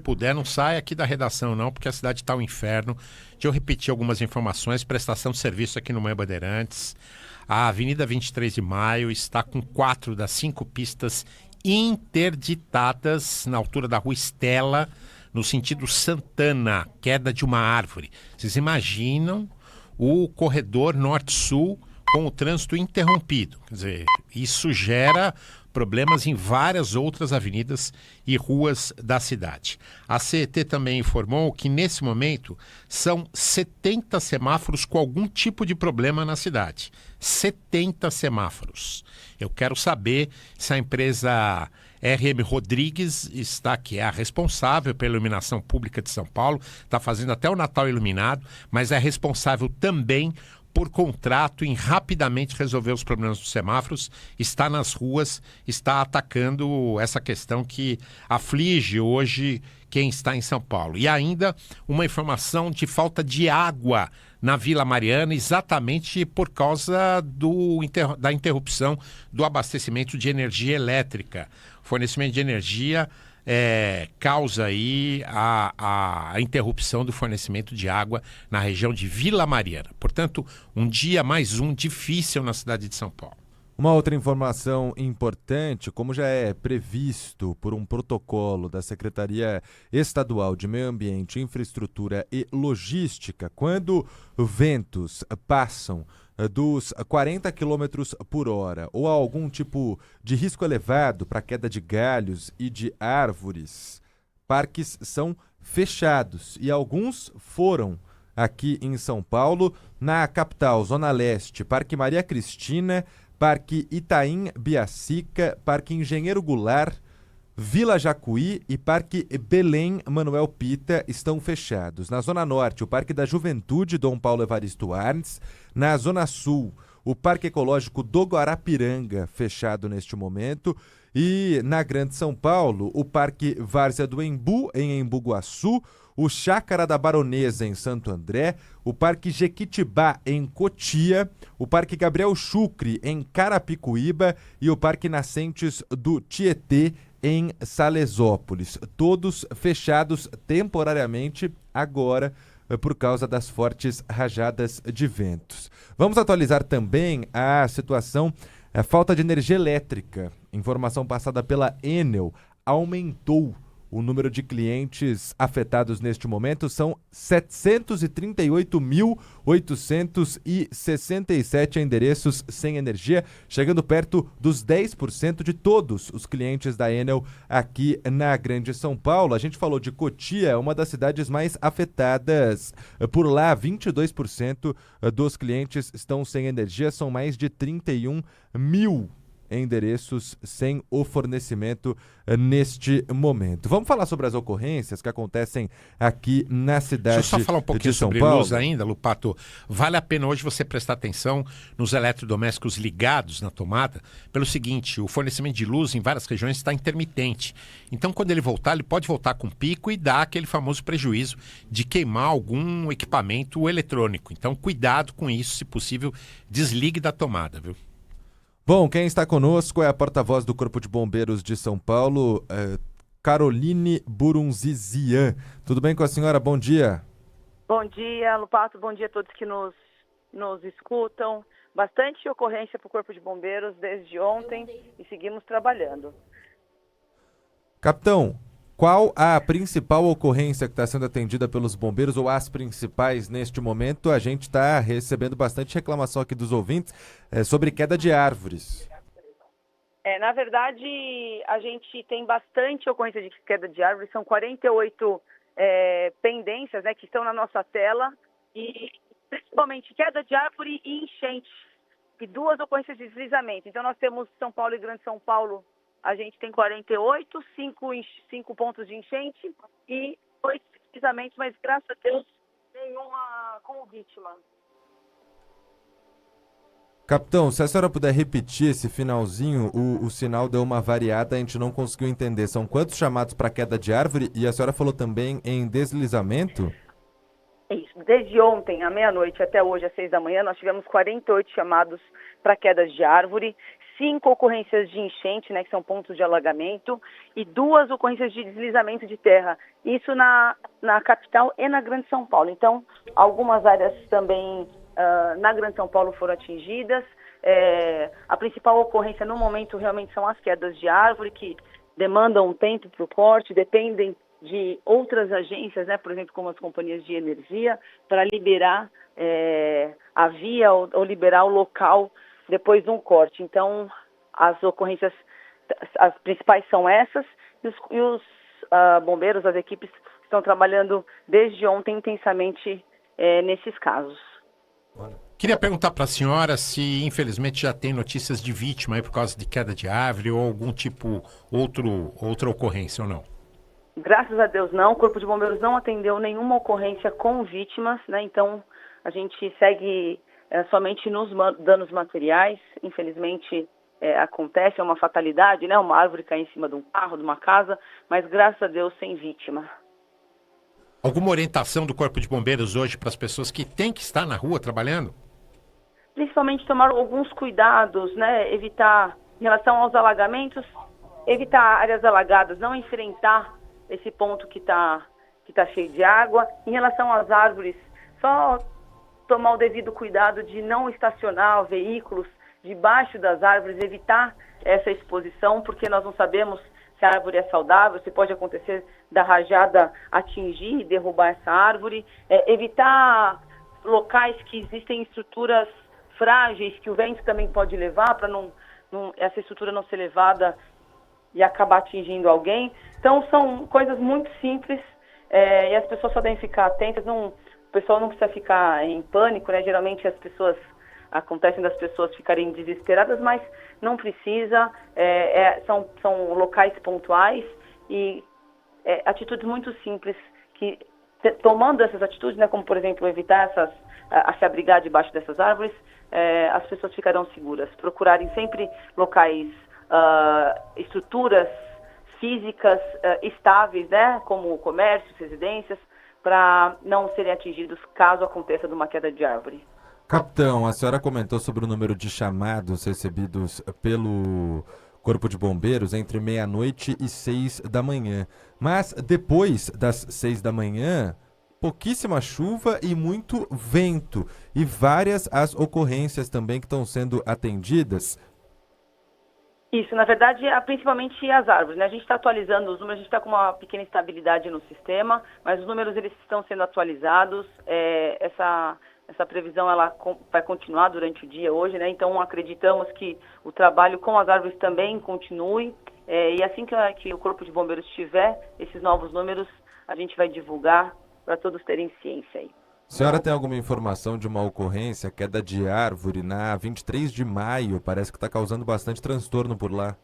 puder, não sai aqui da redação não, porque a cidade está um inferno. Deixa eu repetir algumas informações. Prestação de serviço aqui no Manhã Bandeirantes. A Avenida 23 de Maio está com 4 das 5 pistas interditadas na altura da Rua Estela, no sentido Santana, queda de uma árvore. Vocês imaginam o corredor norte-sul com o trânsito interrompido? Quer dizer, isso gera problemas em várias outras avenidas e ruas da cidade. A CET também informou que, nesse momento, são 70 semáforos com algum tipo de problema na cidade. 70 semáforos. Eu quero saber se a empresa RM Rodrigues que é a responsável pela iluminação pública de São Paulo, está fazendo até o Natal iluminado, mas é responsável também por contrato em rapidamente resolver os problemas dos semáforos, está nas ruas, está atacando essa questão que aflige hoje quem está em São Paulo. E ainda uma informação de falta de água na Vila Mariana, exatamente por causa da interrupção do abastecimento de energia elétrica. O fornecimento de energia causa aí a interrupção do fornecimento de água na região de Vila Mariana. Portanto, um dia mais difícil na cidade de São Paulo. Uma outra informação importante, como já é previsto por um protocolo da Secretaria Estadual de Meio Ambiente, Infraestrutura e Logística, quando ventos passam dos 40 km por hora ou há algum tipo de risco elevado para queda de galhos e de árvores, parques são fechados e alguns foram aqui em São Paulo, na capital, Zona Leste, Parque Maria Cristina, Parque Itaim Biacica, Parque Engenheiro Goulart, Vila Jacuí e Parque Belém Manuel Pita estão fechados. Na Zona Norte, o Parque da Juventude Dom Paulo Evaristo Arnes. Na Zona Sul, o Parque Ecológico do Guarapiranga, fechado neste momento. E na Grande São Paulo, o Parque Várzea do Embu, em Embu-Guaçu, o Chácara da Baronesa, em Santo André, o Parque Jequitibá, em Cotia, o Parque Gabriel Chucre, em Carapicuíba e o Parque Nascentes do Tietê, em Salesópolis. Todos fechados temporariamente agora por causa das fortes rajadas de ventos. Vamos atualizar também a situação, a falta de energia elétrica. Informação passada pela Enel aumentou. O número de clientes afetados neste momento são 738.867 endereços sem energia, chegando perto dos 10% de todos os clientes da Enel aqui na Grande São Paulo. A gente falou de Cotia, uma das cidades mais afetadas. Por lá, 22% dos clientes estão sem energia, são mais de 31 mil endereços sem o fornecimento neste momento. Vamos falar sobre as ocorrências que acontecem aqui na cidade de São Paulo. Deixa eu só falar um pouquinho sobre luz ainda, Lupato. Vale a pena hoje você prestar atenção nos eletrodomésticos ligados na tomada, pelo seguinte: o fornecimento de luz em várias regiões está intermitente. Então, quando ele voltar, ele pode voltar com pico e dar aquele famoso prejuízo de queimar algum equipamento eletrônico. Então, cuidado com isso, se possível, desligue da tomada, viu? Bom, quem está conosco é a porta-voz do Corpo de Bombeiros de São Paulo, Caroline Burunzizian. Tudo bem com a senhora? Bom dia. Bom dia, Lupato. Bom dia a todos que nos escutam. Bastante ocorrência para o Corpo de Bombeiros desde ontem e seguimos trabalhando. Capitão, qual a principal ocorrência que está sendo atendida pelos bombeiros, ou as principais neste momento? A gente está recebendo bastante reclamação aqui dos ouvintes sobre queda de árvores. Na verdade, a gente tem bastante ocorrência de queda de árvores, são 48 pendências, né, que estão na nossa tela, e principalmente queda de árvore e enchente, e 2 ocorrências de deslizamento. Então nós temos São Paulo e Grande São Paulo. A gente tem 48, 5 pontos de enchente e 8 deslizamentos, mas graças a Deus nenhuma com vítima. Capitão, se a senhora puder repetir esse finalzinho, o sinal deu uma variada, a gente não conseguiu entender. São quantos chamados para queda de árvore? E a senhora falou também em deslizamento? Isso. Desde ontem, à meia-noite, até hoje, às 6 da manhã, nós tivemos 48 chamados para quedas de árvore. 5 ocorrências de enchente, né, que são pontos de alagamento, e 2 ocorrências de deslizamento de terra. Isso na capital e na Grande São Paulo. Então, algumas áreas também na Grande São Paulo foram atingidas. A principal ocorrência no momento realmente são as quedas de árvore, que demandam um tempo para o corte, dependem de outras agências, né, por exemplo, como as companhias de energia, para liberar a via ou liberar o local depois de um corte. Então, as ocorrências, as principais são essas, e os bombeiros, as equipes, estão trabalhando desde ontem intensamente nesses casos. Queria perguntar para a senhora se, infelizmente, já tem notícias de vítima aí por causa de queda de árvore ou algum tipo, outra ocorrência ou não? Graças a Deus não, o Corpo de Bombeiros não atendeu nenhuma ocorrência com vítimas, né? Então a gente segue somente nos danos materiais. Infelizmente acontece, é uma fatalidade, né? Uma árvore cair em cima de um carro, de uma casa, mas graças a Deus sem vítima. Alguma orientação do Corpo de Bombeiros hoje para as pessoas que têm que estar na rua trabalhando? Principalmente tomar alguns cuidados, né? Evitar, em relação aos alagamentos, evitar áreas alagadas, não enfrentar esse ponto que tá cheio de água. Em relação às árvores, só tomar o devido cuidado de não estacionar veículos debaixo das árvores, evitar essa exposição, porque nós não sabemos se a árvore é saudável, se pode acontecer da rajada atingir e derrubar essa árvore. Evitar locais que existem estruturas frágeis, que o vento também pode levar, para essa estrutura não ser levada e acabar atingindo alguém. Então, são coisas muito simples e as pessoas só devem ficar atentas. O pessoal não precisa ficar em pânico, né? Geralmente acontecem das pessoas ficarem desesperadas, mas não precisa. São locais pontuais e atitudes muito simples que, tomando essas atitudes, né, como, por exemplo, evitar se abrigar debaixo dessas árvores, as pessoas ficarão seguras. Procurarem sempre locais, estruturas físicas estáveis, né, como comércios, residências, para não serem atingidos caso aconteça de uma queda de árvore. Capitão, a senhora comentou sobre o número de chamados recebidos pelo Corpo de Bombeiros entre meia-noite e 6 da manhã. Mas depois das 6 da manhã, pouquíssima chuva e muito vento. E várias as ocorrências também que estão sendo atendidas. Isso, na verdade, principalmente as árvores, né? A gente está atualizando os números, a gente está com uma pequena instabilidade no sistema, mas os números eles estão sendo atualizados. Essa previsão ela vai continuar durante o dia hoje, né? Então acreditamos que o trabalho com as árvores também continue. E assim que o Corpo de Bombeiros tiver esses novos números, a gente vai divulgar para todos terem ciência aí. A senhora tem alguma informação de uma ocorrência, queda de árvore, na 23 de maio? Parece que está causando bastante transtorno por lá.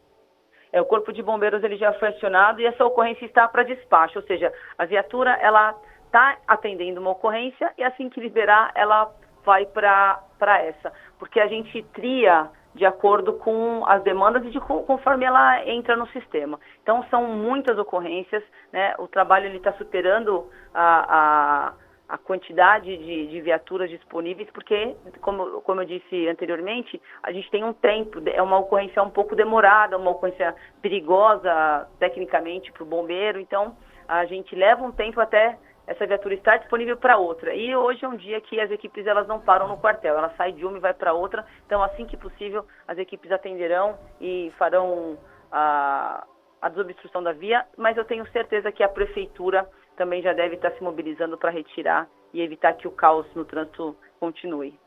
O Corpo de Bombeiros ele já foi acionado e essa ocorrência está para despacho, ou seja, a viatura ela está atendendo uma ocorrência e assim que liberar ela vai para essa, porque a gente tria de acordo com as demandas e conforme ela entra no sistema. Então são muitas ocorrências, né? O trabalho está superando a quantidade de viaturas disponíveis, porque, como eu disse anteriormente, a gente tem um tempo, é uma ocorrência um pouco demorada, uma ocorrência perigosa tecnicamente para o bombeiro, então a gente leva um tempo até essa viatura estar disponível para outra. E hoje é um dia que as equipes elas não param no quartel, ela sai de uma e vai para outra, então assim que possível as equipes atenderão e farão a desobstrução da via, mas eu tenho certeza que a prefeitura também já deve estar se mobilizando para retirar e evitar que o caos no trânsito continue.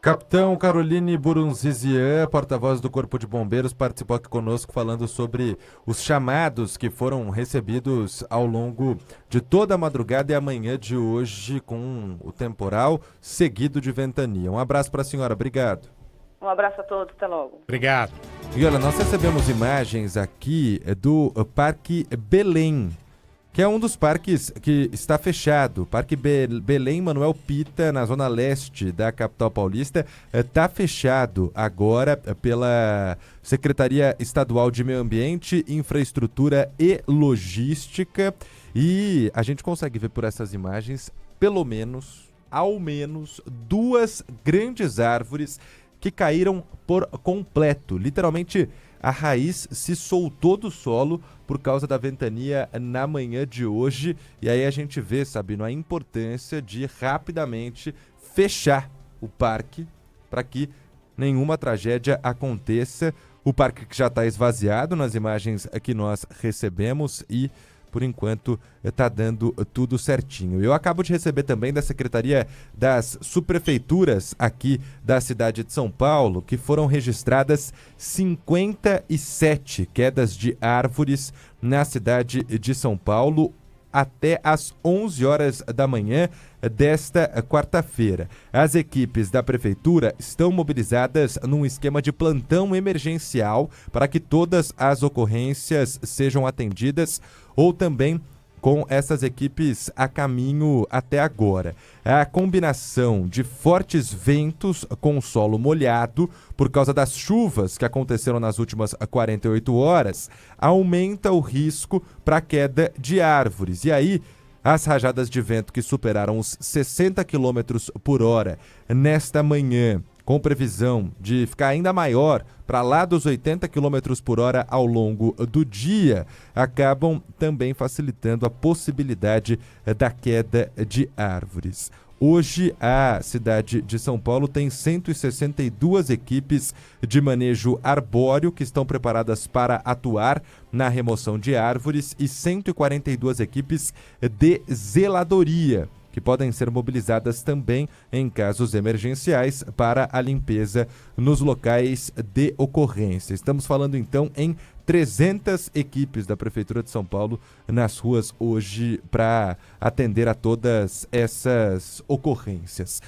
Capitão Caroline Burunzizian, porta-voz do Corpo de Bombeiros, participou aqui conosco falando sobre os chamados que foram recebidos ao longo de toda a madrugada e a manhã de hoje com o temporal seguido de ventania. Um abraço para a senhora, obrigado. Um abraço a todos, até logo. Obrigado. E olha, nós recebemos imagens aqui do Parque Belém, que é um dos parques que está fechado. Parque Belém Manuel Pita, na zona leste da capital paulista, está fechado agora pela Secretaria Estadual de Meio Ambiente, Infraestrutura e Logística. E a gente consegue ver por essas imagens, ao menos, 2 grandes árvores que caíram por completo. Literalmente, a raiz se soltou do solo por causa da ventania na manhã de hoje. E aí a gente vê, Sabino, a importância de rapidamente fechar o parque para que nenhuma tragédia aconteça. O parque que já está esvaziado nas imagens que nós recebemos e, por enquanto, está dando tudo certinho. Eu acabo de receber também da Secretaria das Subprefeituras aqui da cidade de São Paulo que foram registradas 57 quedas de árvores na cidade de São Paulo até às 11 horas da manhã desta quarta-feira. As equipes da prefeitura estão mobilizadas num esquema de plantão emergencial para que todas as ocorrências sejam atendidas ou também com essas equipes a caminho até agora. A combinação de fortes ventos com solo molhado por causa das chuvas que aconteceram nas últimas 48 horas aumenta o risco para a queda de árvores. E aí, as rajadas de vento que superaram os 60 km por hora nesta manhã, com previsão de ficar ainda maior, para lá dos 80 km por hora ao longo do dia, acabam também facilitando a possibilidade da queda de árvores. Hoje, a cidade de São Paulo tem 162 equipes de manejo arbóreo que estão preparadas para atuar na remoção de árvores e 142 equipes de zeladoria, que podem ser mobilizadas também em casos emergenciais para a limpeza nos locais de ocorrência. Estamos falando então em 300 equipes da Prefeitura de São Paulo nas ruas hoje para atender a todas essas ocorrências.